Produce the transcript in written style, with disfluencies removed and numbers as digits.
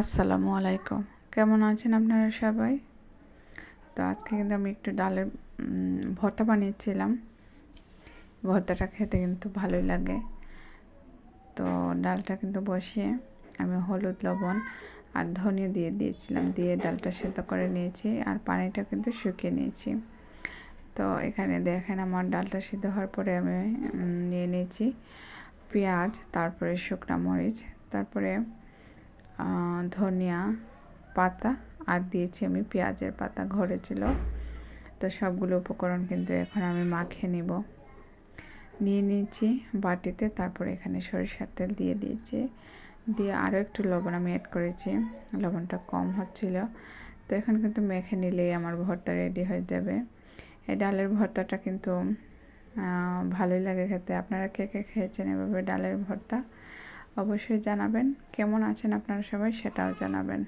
আসসালামু আলাইকুম। কেমন আছেন আপনারা সবাই? তো আজকে কিন্তু আমি একটু ডালের ভর্তা বানিয়েছিলাম। ভর্তাটা খেতে কিন্তু ভালোই লাগে। তো ডালটা কিন্তু বসিয়ে আমি হলুদ, লবণ আর ধনিয়া দিয়ে দিয়েছিলাম, দিয়ে ডালটা সেদ্ধ করে নিয়েছি আর পানিটা কিন্তু শুকিয়ে নিয়েছি। তো এখানে দেখেন আমার ডালটা সিদ্ধ হওয়ার পরে আমি নিয়ে নিয়েছি পেঁয়াজ, তারপরে শুকনো মরিচ, তারপরে ধনিয়া পাতা আর দিয়েছি আমি পেঁয়াজের পাতা, ঘরে ছিল। তো সবগুলো উপকরণ কিন্তু এখন আমি মাখিয়ে নিয়ে নিয়েছি বাটিতে। তারপরে এখানে সরিষার তেল দিয়ে দিয়েছি, দিয়ে আরও একটু লবণ আমি অ্যাড করেছি, লবণটা কম হচ্ছিল। তো এখন কিন্তু মেখে নিলেই আমার ভর্তা রেডি হয়ে যাবে। এই ডালের ভর্তাটা কিন্তু ভালোই লাগে খেতে। আপনারা কে কে খেয়েছেন এভাবে ডালের ভর্তা? অবশ্যই জানাবেন। কেমন আছেন আপনারা সবাই সেটাও জানাবেন।